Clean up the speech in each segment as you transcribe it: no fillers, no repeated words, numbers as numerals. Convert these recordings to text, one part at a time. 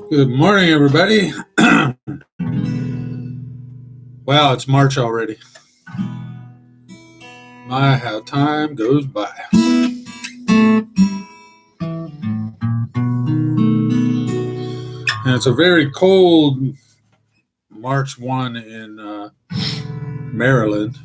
Good morning, everybody. Wow, it's March already. My, how time goes by. And it's a very cold March 1 in Maryland.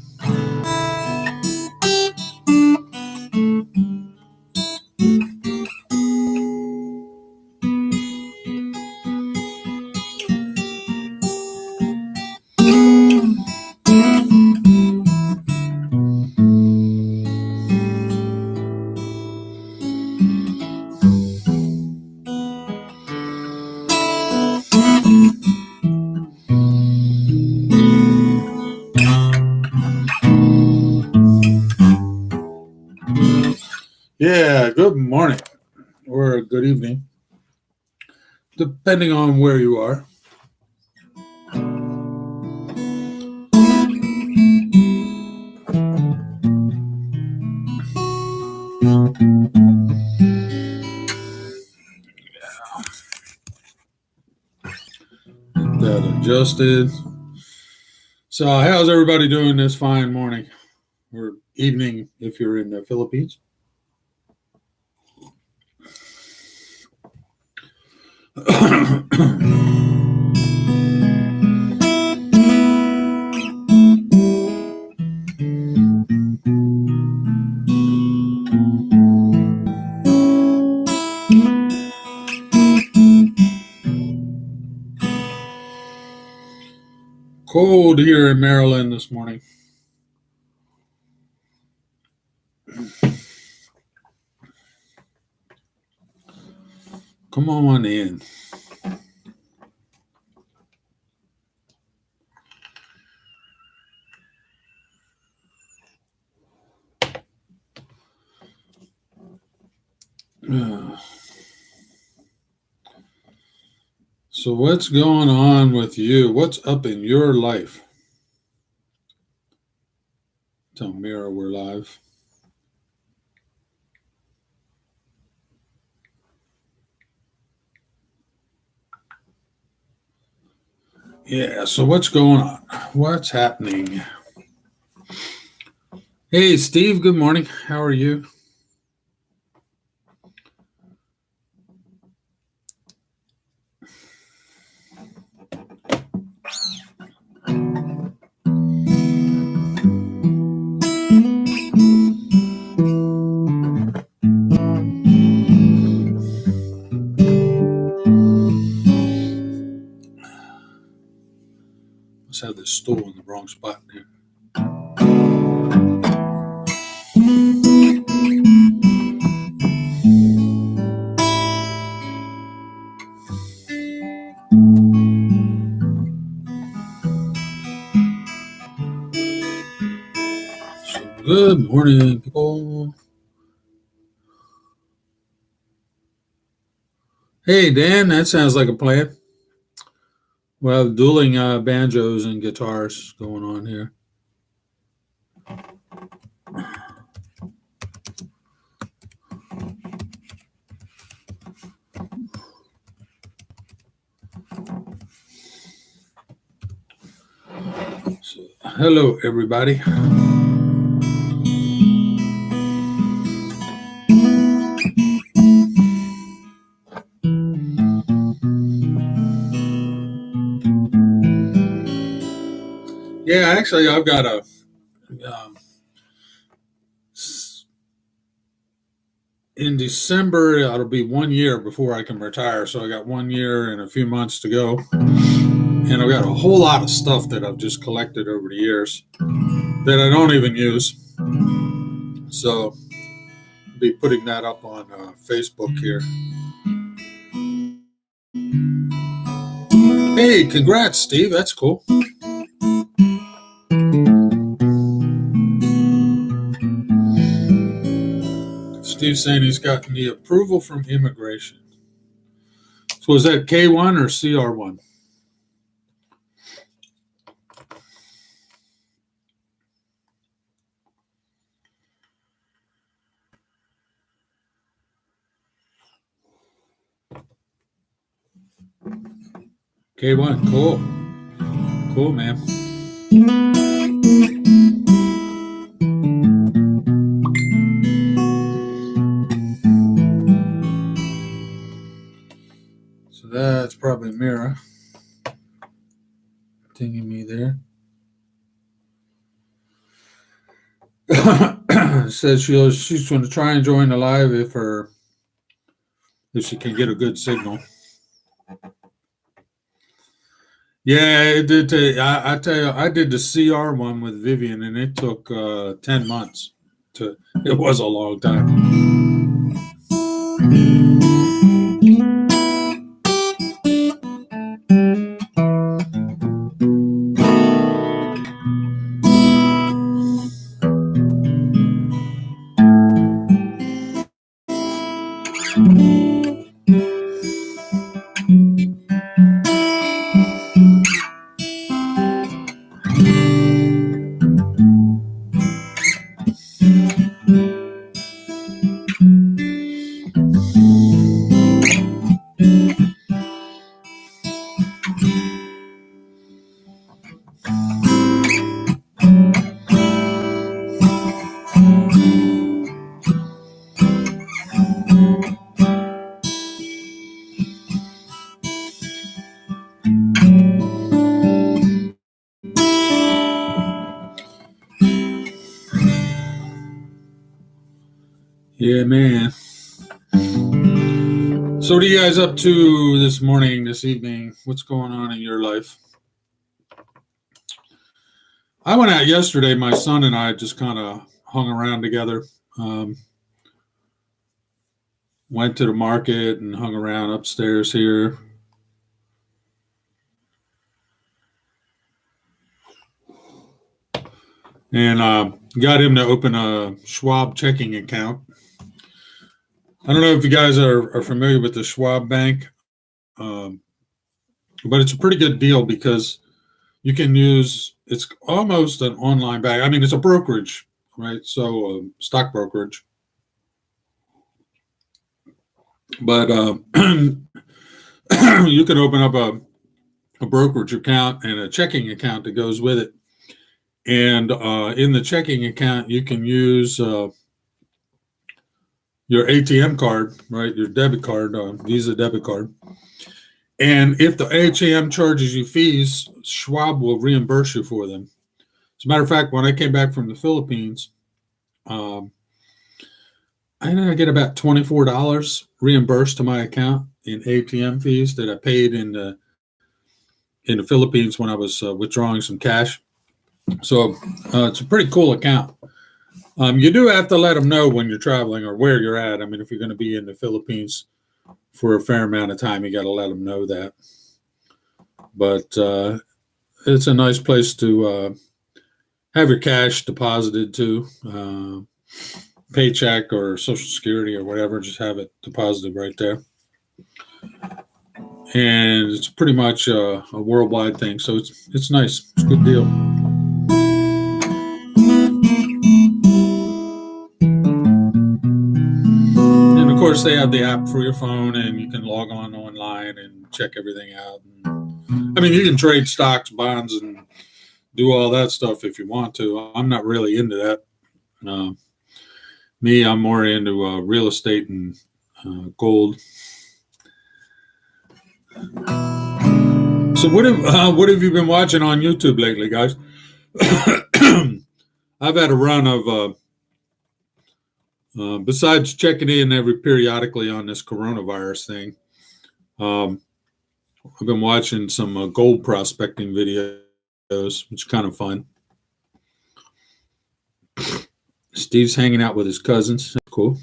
Yeah, good morning or good evening, depending on where you are. Get that adjusted. So, how's everybody doing this fine morning or evening if you're in the Philippines? Cold here in Maryland this morning. Come on in. So, what's going on with you? What's up in your life? Tell Mira we're live. Yeah, so what's going on? What's happening? Hey, Steve, good morning. How are you? Let's have this stool in the wrong spot here. So, good morning, people. Hey, Dan, that sounds like a plan. Well, dueling banjos and guitars going on here. So, hello, everybody. Yeah, actually, I've got a. In December, it'll be 1 year before I can retire. So I got 1 year and a few months to go. And I've got a whole lot of stuff that I've just collected over the years that I don't even use. So I'll be putting that up on Facebook here. Hey, congrats, Steve. That's cool. Steve's saying he's gotten the approval from immigration. So was that K1 or CR1? K1, cool. Cool, man. So that's probably Mira tinging me there. Says she's going to try and join the live if she can get a good signal. Yeah, it did. I tell you, I did the CR one with Vivian, and it took 10 months. It was a long time. Yeah, man. So what are you guys up to this morning, this evening? What's going on in your life? I went out yesterday. My son and I just kind of hung around together. Went to the market and hung around upstairs here. And got him to open a Schwab checking account. I don't know if you guys are familiar with the Schwab Bank, but it's a pretty good deal because you can use, it's almost an online bank. I mean, it's a brokerage, right? So stock brokerage. But you can open up a brokerage account and a checking account that goes with it. And in the checking account, you can use your ATM card, right? Your debit card, Visa debit card. And if the ATM charges you fees, Schwab will reimburse you for them. As a matter of fact, when I came back from the Philippines, I get about $24 reimbursed to my account in ATM fees that I paid in the Philippines when I was withdrawing some cash. So it's a pretty cool account. You do have to let them know when you're traveling or where you're at. I mean, if you're going to be in the Philippines for a fair amount of time, you got to let them know that. But it's a nice place to have your cash deposited to, paycheck or Social Security or whatever. Just have it deposited right there. And it's pretty much a worldwide thing, so it's nice. It's a good deal. And of course, they have the app for your phone, and you can log on online and check everything out. I mean, you can trade stocks, bonds, and do all that stuff if you want to. I'm not really into that. Me, I'm more into real estate and gold. So what have you been watching on YouTube lately, guys? I've had a run of besides checking in periodically on this coronavirus thing. I've been watching some gold prospecting videos, which is kind of fun. Steve's hanging out with his cousins. That's cool.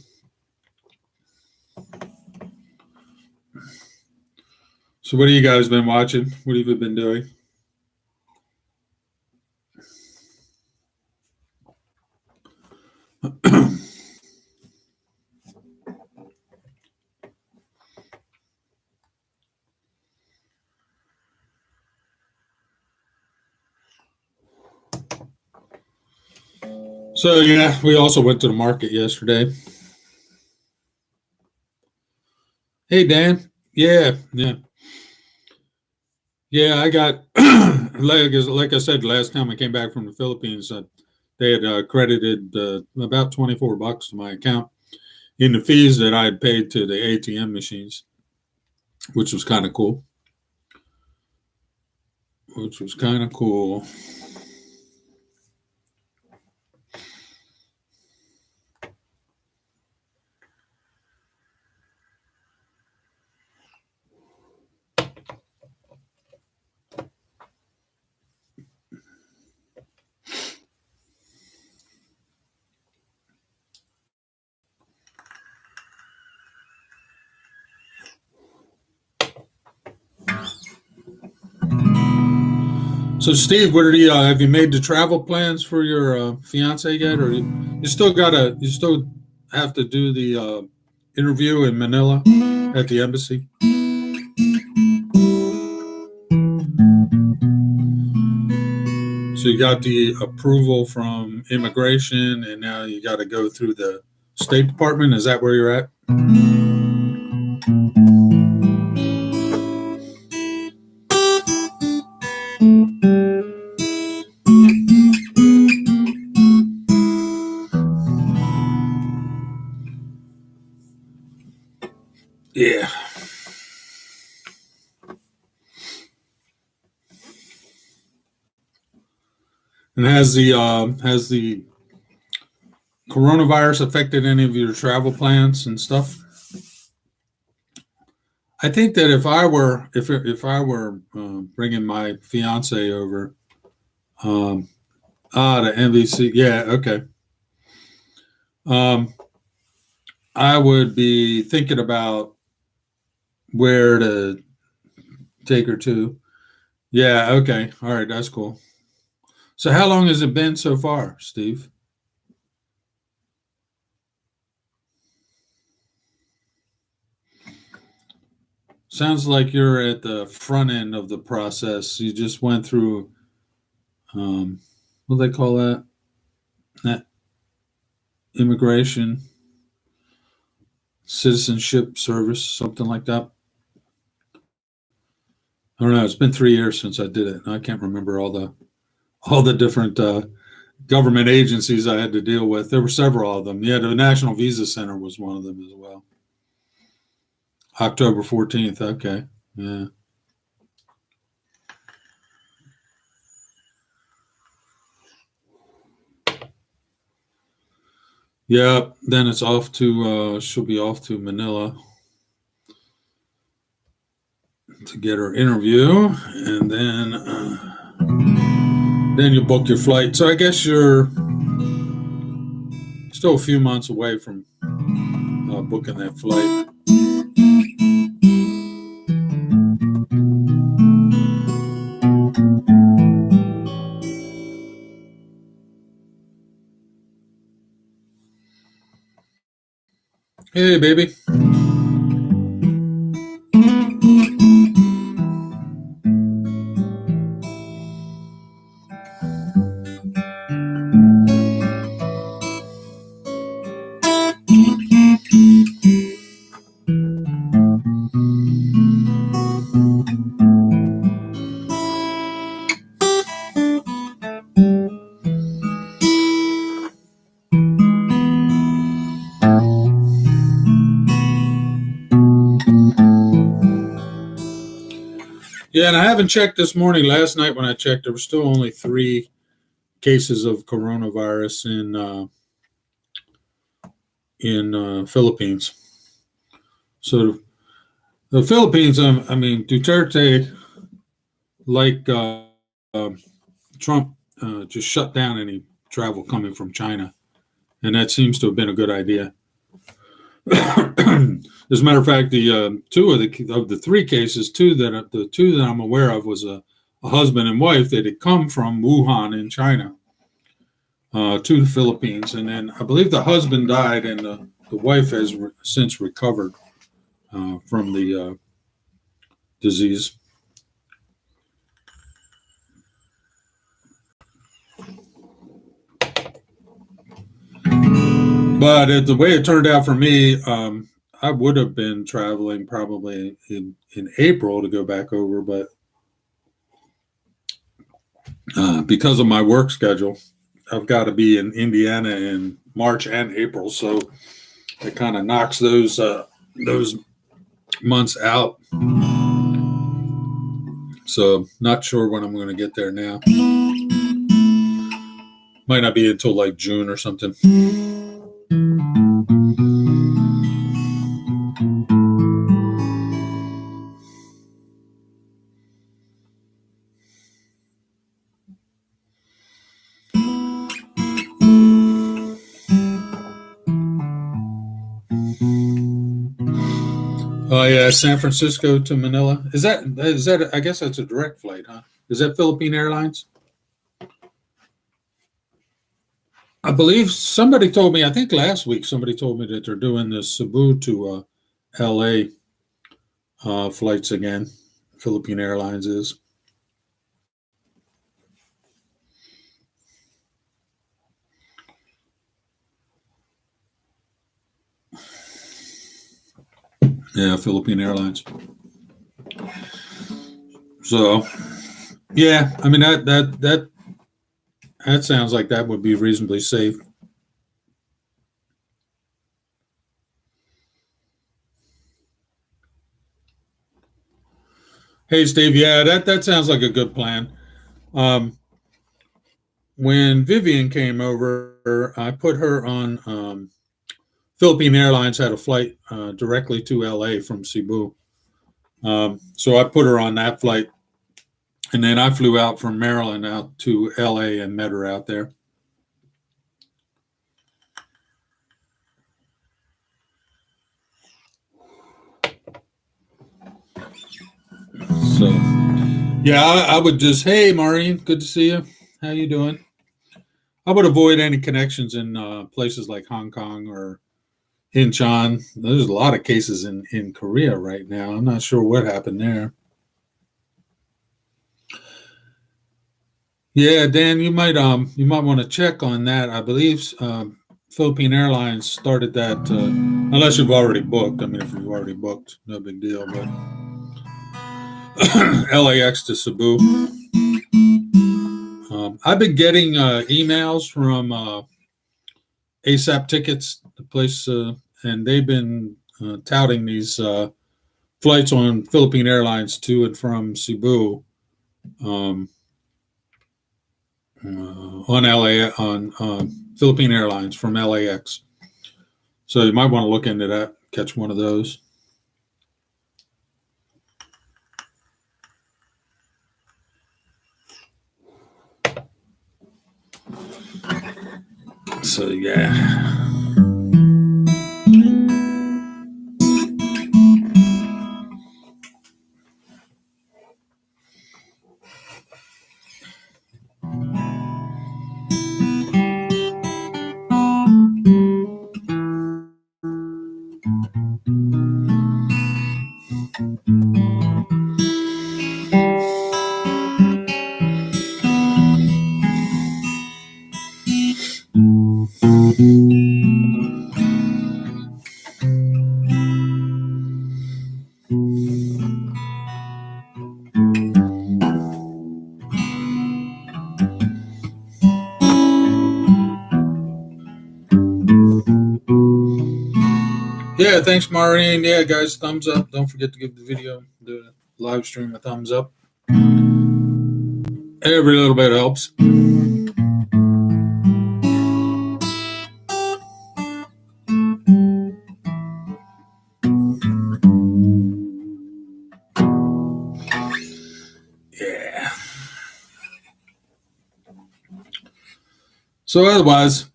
So what have you guys been watching? What have you been doing? So yeah, we also went to the market yesterday. Hey Dan. Yeah. Yeah, I got like I said last time I came back from the Philippines, they had credited about $24 to my account in the fees that I had paid to the ATM machines, which was kind of cool. Which was kind of cool. So, Steve, what are the have you made the travel plans for your fiance yet, or you still have to do the interview in Manila at the embassy? So you got the approval from immigration, and now you got to go through the State Department. Is that where you're at? Yeah. And has the coronavirus affected any of your travel plans and stuff? I think that if I were bringing my fiance over, um, the NVC, yeah, okay, um, I would be thinking about where to take her to. Yeah, okay, all right, that's cool. So, how long has it been so far, Steve? Sounds like you're at the front end of the process. You just went through, what do they call that? That immigration citizenship service, something like that. I don't know. It's been 3 years since I did it. And I can't remember all the different government agencies I had to deal with. There were several of them. Yeah, the National Visa Center was one of them as well. October 14th. Okay. Yeah. Yeah. Then it's off to, she'll be off to Manila to get her interview. And then you book your flight. So I guess you're still a few months away from booking that flight. Hey, baby. Yeah, and I haven't checked this morning. Last night when I checked, there were still only 3 cases of coronavirus in Philippines. So the Philippines, I mean, Duterte, like Trump, just shut down any travel coming from China, and that seems to have been a good idea. As a matter of fact, the two of the 3 cases, the two that I'm aware of was a husband and wife that had come from Wuhan in China to the Philippines, and then I believe the husband died, and the wife has since recovered from the disease. But the way it turned out for me, I would have been traveling probably in April to go back over, but because of my work schedule, I've got to be in Indiana in March and April, so it kind of knocks those months out. So not sure when I'm going to get there now. Might not be until like June or something. Oh yeah, San Francisco to Manila. Is that? I guess that's a direct flight, huh? Is that Philippine Airlines? I believe somebody told me. I think last week somebody told me that they're doing the Cebu to L.A. Flights again. Philippine Airlines is. Yeah, Philippine Airlines. So, yeah, I mean that sounds like that would be reasonably safe. Hey, Steve. Yeah, that sounds like a good plan. Um, when Vivian came over, I put her on. Philippine Airlines had a flight directly to LA from Cebu, so I put her on that flight, and then I flew out from Maryland out to LA and met her out there. So, yeah, I would just, hey, Maureen, good to see you. How you doing? I would avoid any connections in places like Hong Kong or Incheon. There's a lot of cases in Korea right now. I'm not sure what happened there. Yeah, Dan, you might want to check on that. I believe Philippine Airlines started that unless you've already booked. I mean, if you've already booked, no big deal. But LAX to Cebu. I've been getting emails from ASAP Tickets, the place, and they've been touting these flights on Philippine Airlines to and from Cebu um, on Philippine Airlines from LAX. So you might want to look into that, catch one of those. So yeah. Yeah, thanks, Maureen. Yeah, guys, thumbs up. Don't forget to give the video, the live stream, a thumbs up. Every little bit helps. Yeah. So otherwise,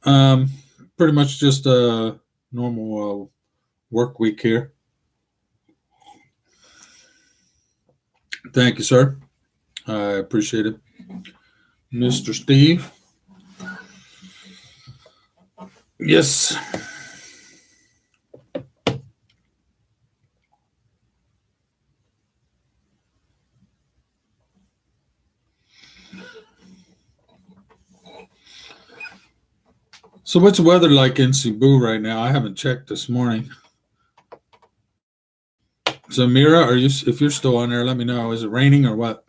pretty much just a normal work week here. Thank you, sir. I appreciate it. Mr. Steve. Yes. So what's the weather like in Cebu right now? I haven't checked this morning. So Mira, if you're still on there, let me know. Is it raining or what?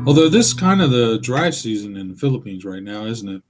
Although this is kind of the dry season in the Philippines right now, isn't it?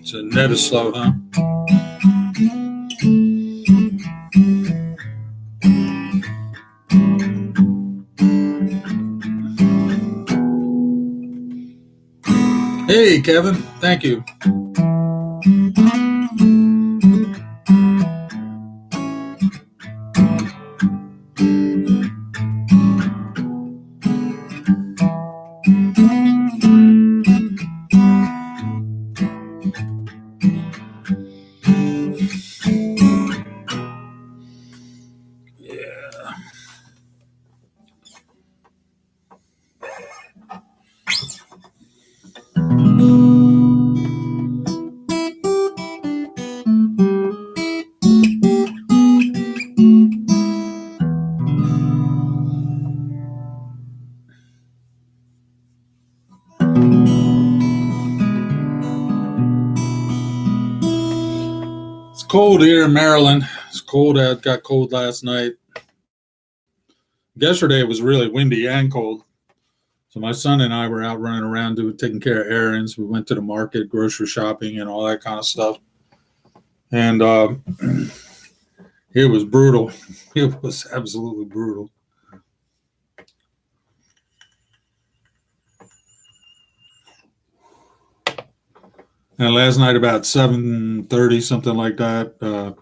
So net is slow, huh? Hey, Kevin. Thank you. It's cold here in Maryland. It's cold out. Got cold last night. Yesterday it was really windy and cold. So my son and I were out running around taking care of errands. We went to the market, grocery shopping, and all that kind of stuff. And it was brutal. It was absolutely brutal. And last night about 7:30, something like that,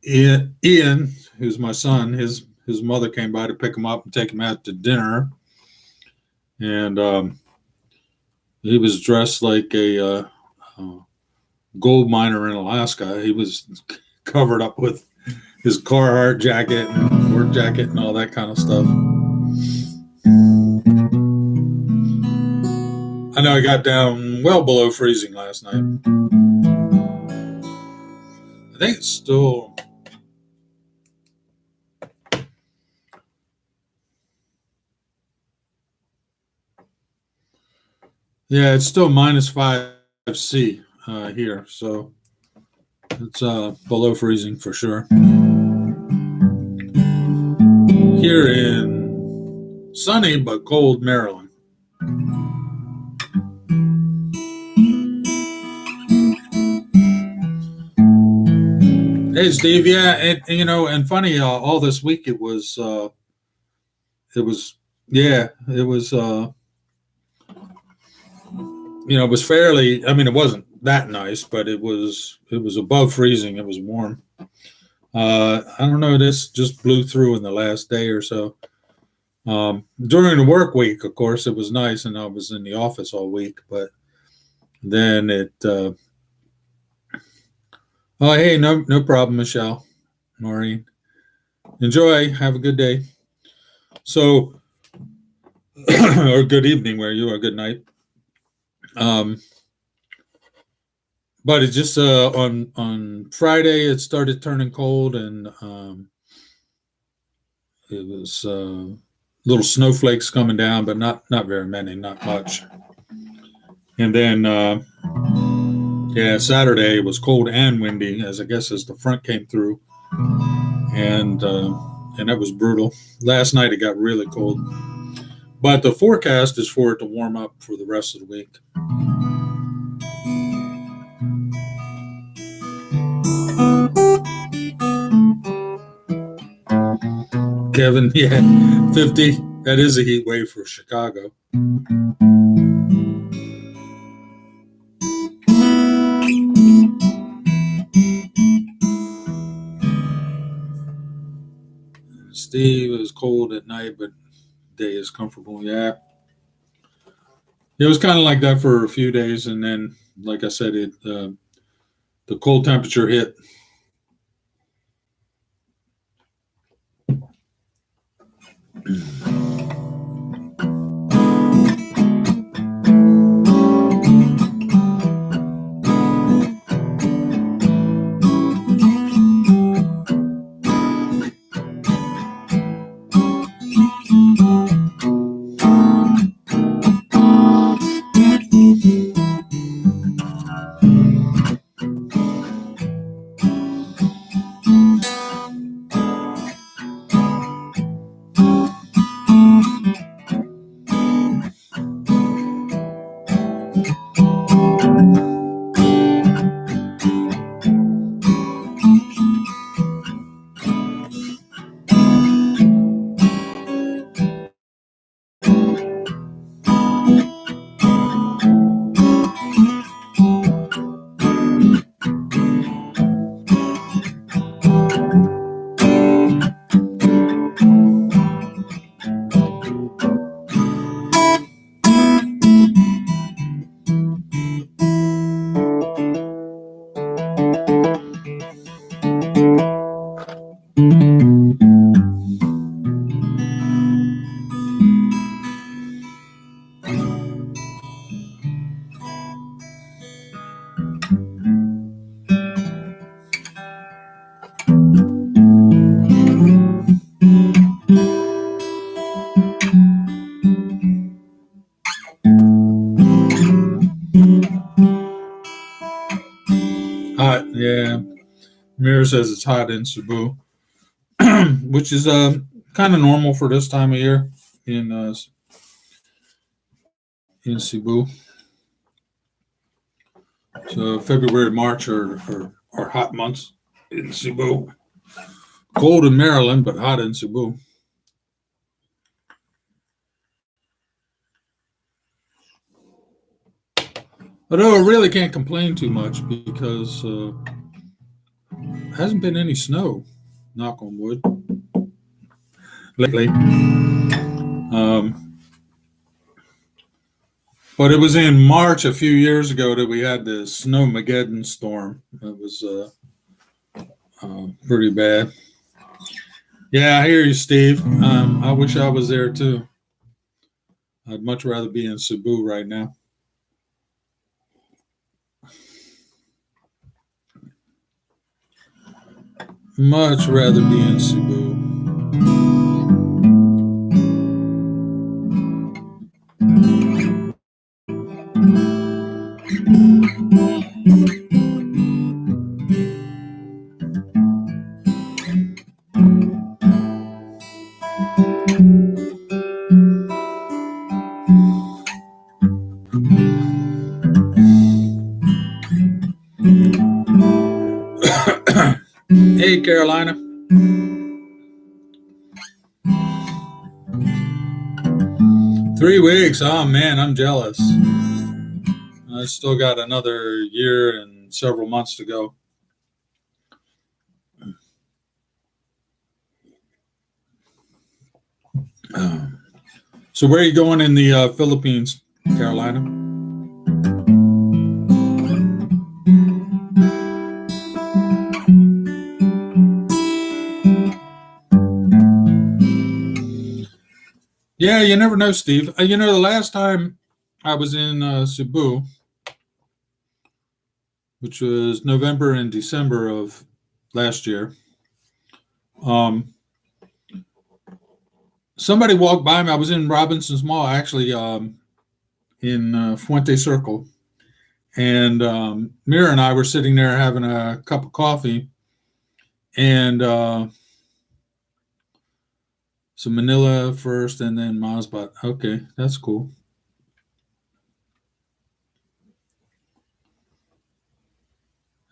Ian, who's my son, his mother came by to pick him up and take him out to dinner. And he was dressed like a gold miner in Alaska. He was covered up with his Carhartt jacket and work jacket and all that kind of stuff. I know I got down well below freezing last night. I think it's still... Yeah, it's still minus 5°C here, so it's below freezing for sure. Here in sunny but cold Maryland. Hey, Steve. Yeah, and funny, all this week it was it was fairly. I mean, it wasn't that nice, but it was above freezing. It was warm. I don't know. This just blew through in the last day or so. During the work week, of course, it was nice, and I was in the office all week. But then it. Oh, hey, no problem, Michelle, Maureen. Enjoy. Have a good day. So, or good evening where you are. Good night. But it just on Friday it started turning cold, and it was little snowflakes coming down, but not very many, not much. And then Saturday it was cold and windy, as the front came through, and that was brutal. Last night it got really cold, but the forecast is for it to warm up for the rest of the week. Kevin, 50. That is a heat wave for Chicago. Steve, it was cold at night, but day is comfortable. Yeah. It was kind of like that for a few days. And then, like I said, the cold temperature hit. Hot, yeah. Mira says it's hot in Cebu, which is kind of normal for this time of year in Cebu. So February, March are hot months in Cebu. Cold in Maryland, but hot in Cebu. Although I really can't complain too much because hasn't been any snow, knock on wood, lately. But it was in March a few years ago that we had the Snowmageddon storm. It was pretty bad. Yeah, I hear you, Steve. I wish I was there too. I'd much rather be in Cebu right now. Much rather be in Cebu. Hey, Carolina. Three weeks. Oh, man, I'm jealous. I still got another year and several months to go. So where are you going in the Philippines, Carolina? Yeah, you never know, Steve. The last time I was in Cebu, which was November and December of last year, somebody walked by me. I was in Robinson's Mall, actually, in Fuente Circle. And Mira and I were sitting there having a cup of coffee. And so Manila first and then Masbate. Okay, that's cool.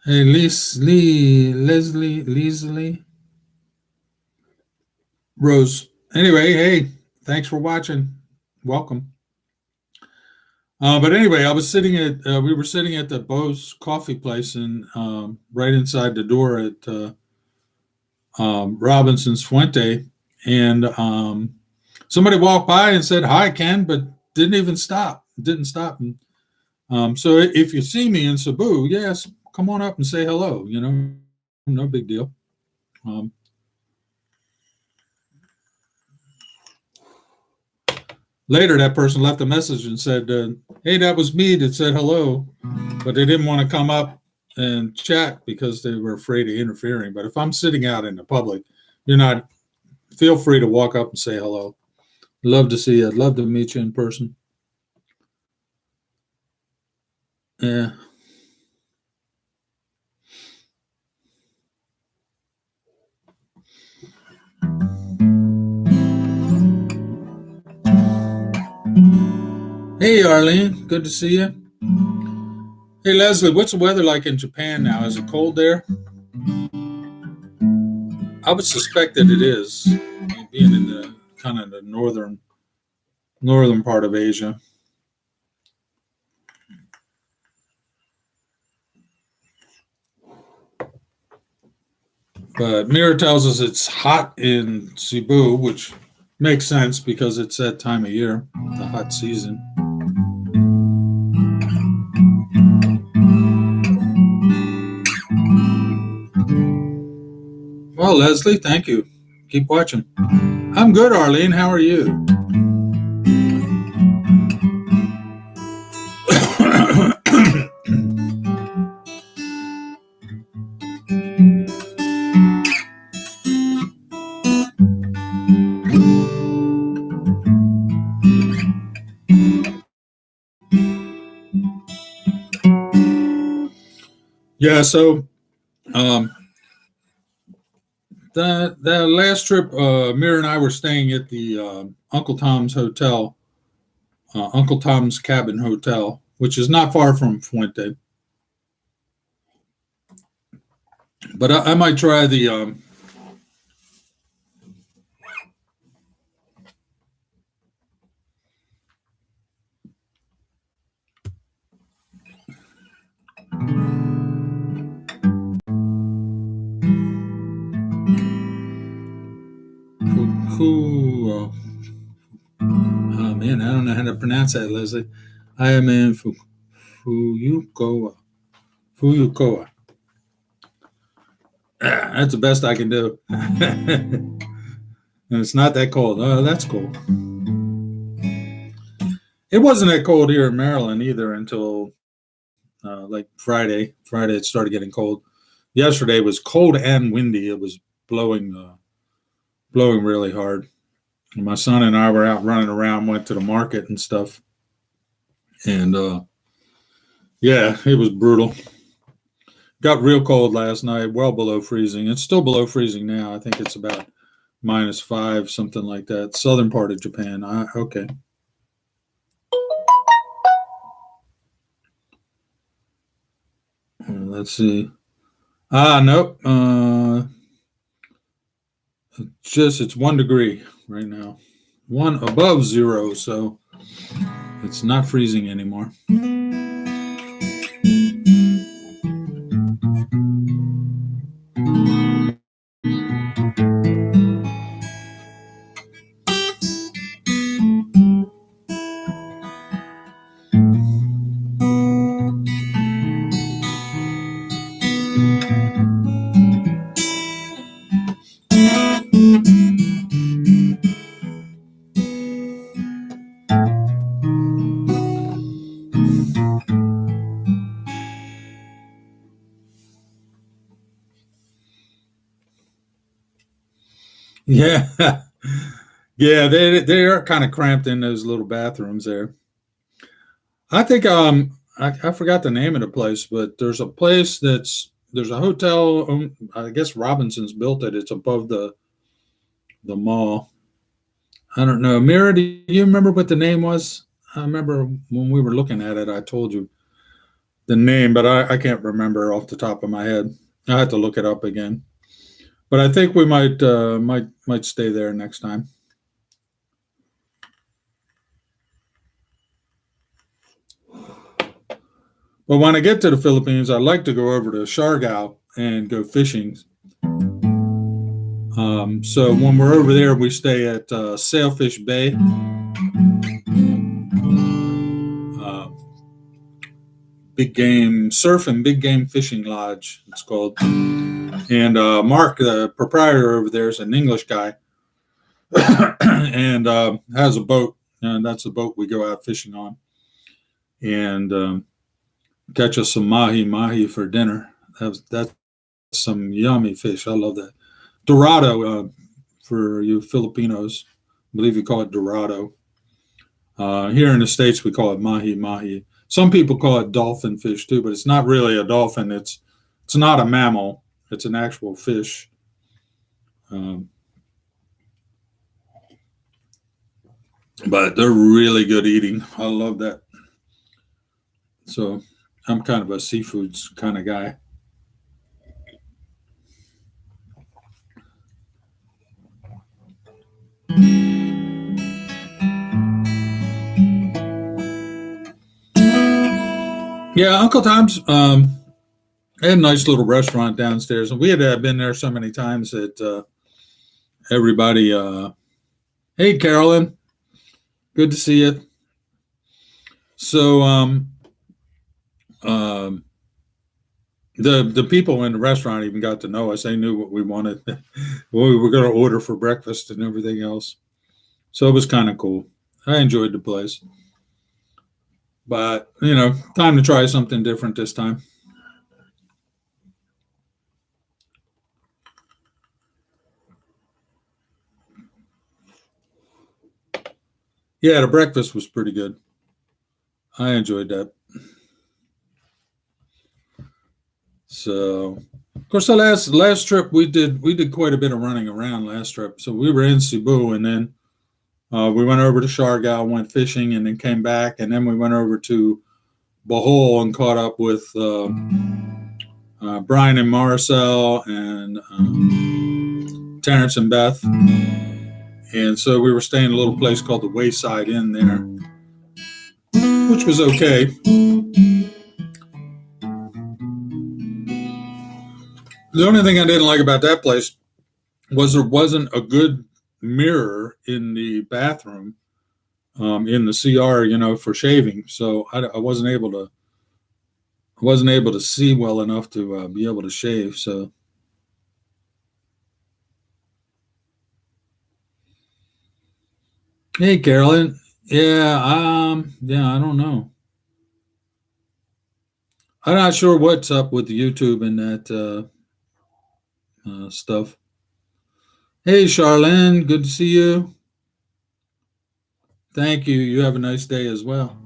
Hey, Leslie Rose. Anyway, hey, thanks for watching. Welcome. But anyway, we were sitting at the Bo's coffee place and right inside the door at Robinson's Fuente. And somebody walked by and said, "Hi, Ken," but didn't even stop. Didn't stop. And, so if you see me in Cebu, yes, come on up and say hello. No big deal. Um, Later, that person left a message and said, "Hey, that was me that said hello," but they didn't want to come up and chat because they were afraid of interfering. But if I'm sitting out in the public, you're not. Feel free to walk up and say hello. Love to see you. I'd love to meet you in person. Yeah. Hey, Arlene. Good to see you. Hey, Leslie. What's the weather like in Japan now? Is it cold there? I would suspect that it is, being in the kind of the northern part of Asia. But Mira tells us it's hot in Cebu, which makes sense because it's that time of year, the hot season. Well, Leslie, thank you. Keep watching. I'm good, Arlene. How are you? Yeah, so um, the last trip, Mira and I were staying at the Uncle Tom's Hotel, Uncle Tom's Cabin Hotel, which is not far from Fuente. But I might try the oh man, I don't know how to pronounce that, Leslie. I am in Fuyukoa. Fuyukoa. That's the best I can do. And it's not that cold. Oh, that's cool. It wasn't that cold here in Maryland either until like Friday. Friday it started getting cold. Yesterday was cold and windy. It was blowing really hard. And my son and I were out running around, went to the market and stuff, and yeah, it was brutal. Got real cold last night, well below freezing. It's still below freezing now. I think it's about -5, something like that. Southern part of Japan. Okay. Let's see. Nope. It's 1 degree right now. One above zero, so it's not freezing anymore. Yeah. Yeah, they are kind of cramped in those little bathrooms there. I think I forgot the name of the place, but there's a place there's a hotel. I guess Robinson's built it. It's above the mall. I don't know. Mira, do you remember what the name was? I remember when we were looking at it, I told you the name, but I can't remember off the top of my head. I have to look it up again. But I think we might stay there next time. But when I get to the Philippines, I'd like to go over to Siargao and go fishing. So when we're over there, we stay at Sailfish Bay. Big Game Surf and Big Game Fishing Lodge, it's called. And Mark, the proprietor over there, is an English guy and has a boat. And that's the boat we go out fishing on. And catch us some mahi for dinner. That's some yummy fish. I love that. Dorado, for you Filipinos, I believe you call it dorado. Here in the States, we call it mahi. Some people call it dolphin fish too, but it's not really a dolphin. It's not a mammal. It's an actual fish. But they're really good eating. I love that. So I'm kind of a seafoods kind of guy. Yeah, Uncle Tom's had a nice little restaurant downstairs, and we had been there so many times that everybody. Hey, Carolyn, good to see you. So the people in the restaurant even got to know us. They knew what we wanted, what we were going to order for breakfast and everything else. So it was kind of cool. I enjoyed the place. But, time to try something different this time. Yeah, the breakfast was pretty good. I enjoyed that. So, of course, the last trip we did quite a bit of running around last trip. So we were in Cebu, and then we went over to Siargao, went fishing, and then came back, and then we went over to Bohol and caught up with Brian and Marcel and Terrence and Beth. And so we were staying in a little place called the Wayside Inn there, which was okay. The only thing I didn't like about that place was there wasn't a good mirror in the bathroom, in the CR, for shaving. So I wasn't able to see well enough to be able to shave. So. Hey, Carolyn. Yeah, I don't know. I'm not sure what's up with YouTube and that stuff. Hey, Charlene, good to see you. Thank you. You have a nice day as well.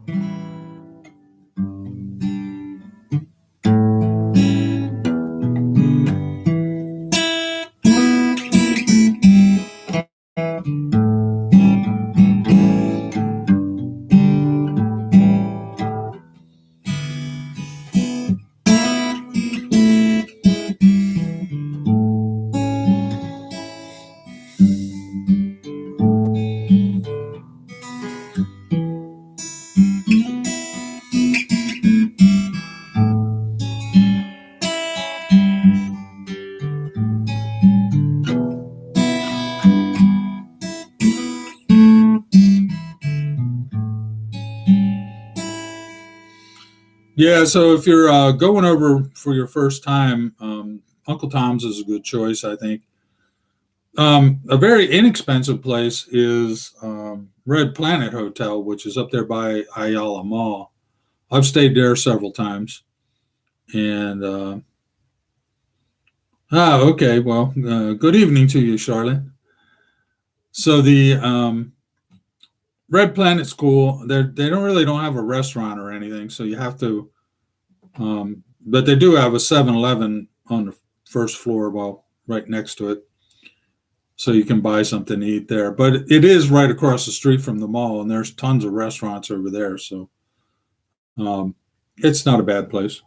Yeah, so if you're going over for your first time, Uncle Tom's is a good choice, I think. A very inexpensive place is Red Planet Hotel, which is up there by Ayala Mall. I've stayed there several times. And, okay. Well, good evening to you, Charlotte. So the Red Planet's cool. They don't have a restaurant or anything, so you have to. But they do have a 7-Eleven on the first floor, well, right next to it, so you can buy something to eat there. But it is right across the street from the mall, and there's tons of restaurants over there, so it's not a bad place.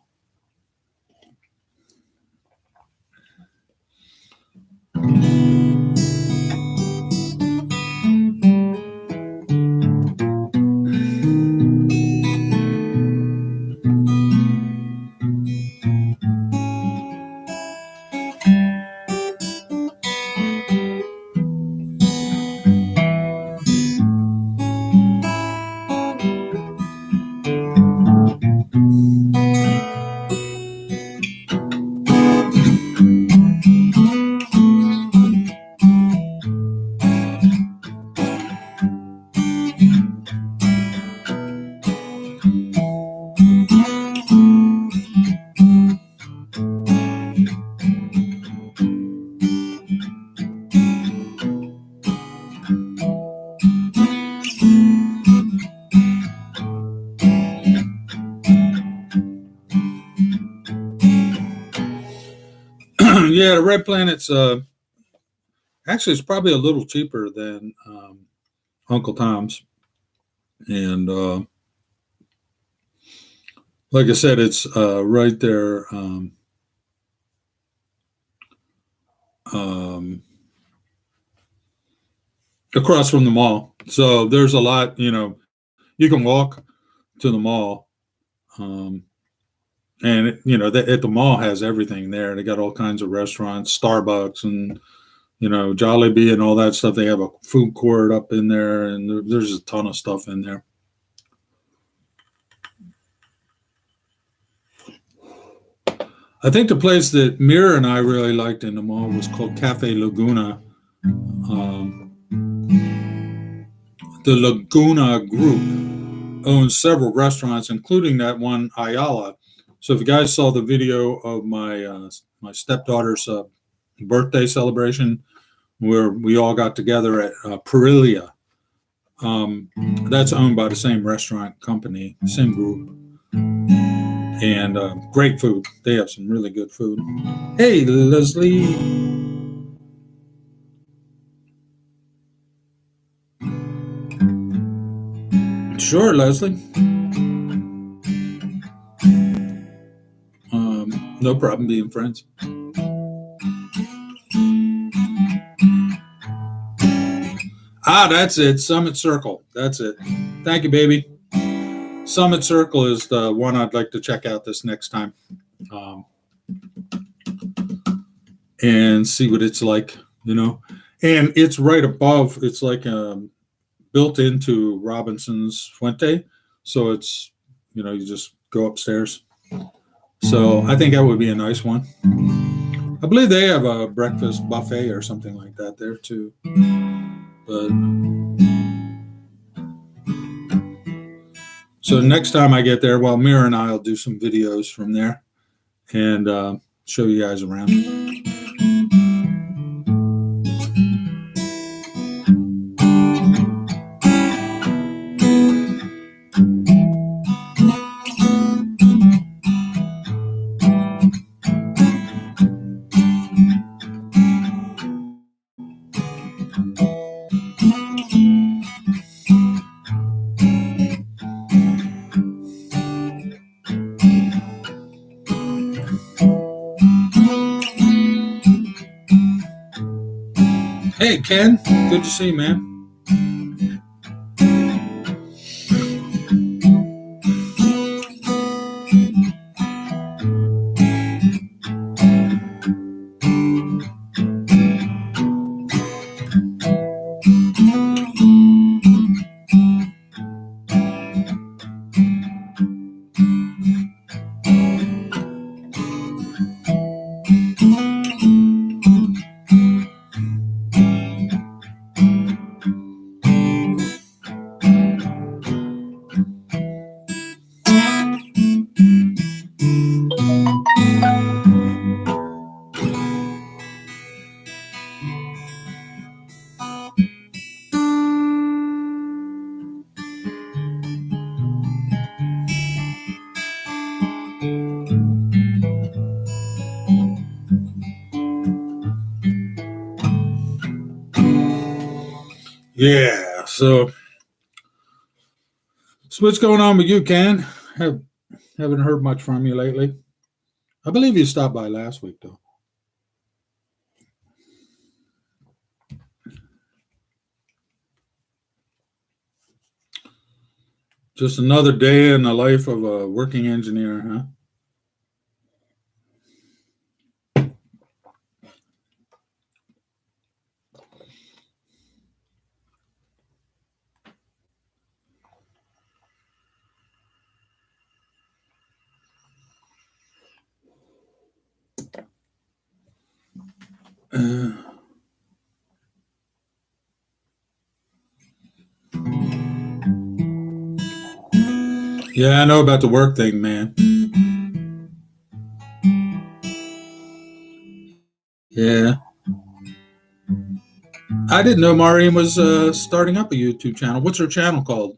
Yeah, the Red Planet's actually it's probably a little cheaper than Uncle Tom's, and like I said, it's right there. Um, Across from the mall. So there's a lot, you can walk to the mall. And, at the mall has everything there. They got all kinds of restaurants, Starbucks and, Jollibee and all that stuff. They have a food court up in there, and there's a ton of stuff in there. I think the place that Mira and I really liked in the mall was called Cafe Laguna. The Laguna Group owns several restaurants, including that one Ayala. So if you guys saw the video of my stepdaughter's birthday celebration, where we all got together at Perilia, that's owned by the same restaurant company, same group, and great food. They have some really good food. Hey, Leslie. Sure, Leslie. No problem being friends. That's it. Summit Circle. That's it. Thank you, baby. Summit Circle is the one I'd like to check out this next time, and see what it's like, And it's right above. It's like built into Robinson's Fuente, so it's you just go upstairs. So I think that would be a nice one. I believe they have a breakfast buffet or something like that there too. But so next time I get there, Mira and I will do some videos from there and show you guys around. Hey, Ken. Good to see you, man. Yeah, so what's going on with you, Ken? Haven't heard much from you lately. I believe you stopped by last week, though. Just another day in the life of a working engineer, huh? Yeah, I know about the work thing, man. Yeah. I didn't know Maureen was starting up a YouTube channel. What's her channel called?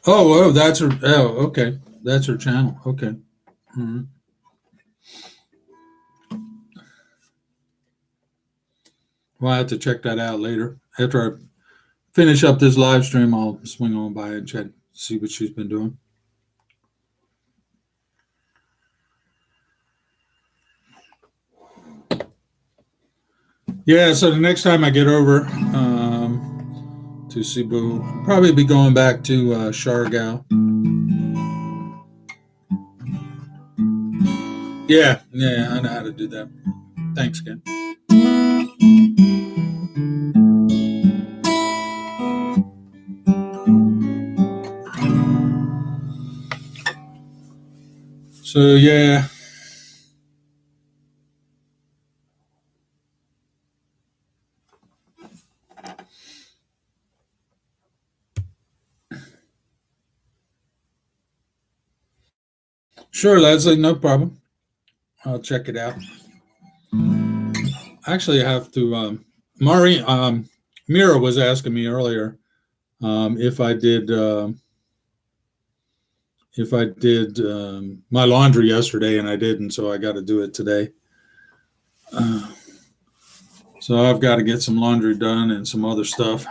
Oh, that's her. Oh, okay. That's her channel. Okay. All right. Well, I have to check that out later. After I finish up this live stream, I'll swing on by and check, see what she's been doing. Yeah, so the next time I get over to Cebu, I'll probably be going back to Siargao. Yeah, I know how to do that. Thanks, Ken. So, yeah. Sure, Leslie, no problem. I'll check it out. Actually, I have to. Mira was asking me earlier if I did my laundry yesterday, and I didn't, so I got to do it today. So I've got to get some laundry done and some other stuff.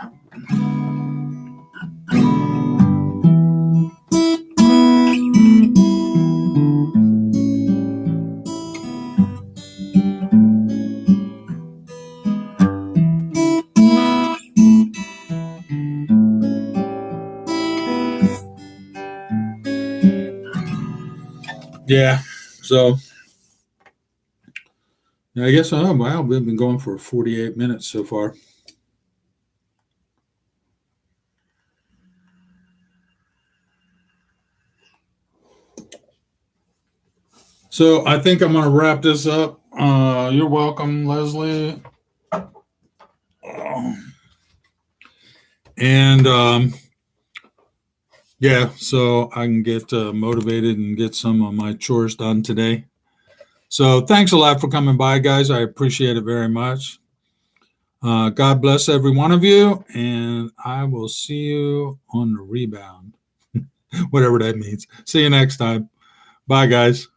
Yeah, so I guess wow, we've been going for 48 minutes so far. So I think I'm going to wrap this up. You're welcome, Leslie. And yeah, so I can get motivated and get some of my chores done today. So thanks a lot for coming by, guys. I appreciate it very much. God bless every one of you, and I will see you on the rebound, whatever that means. See you next time. Bye, guys.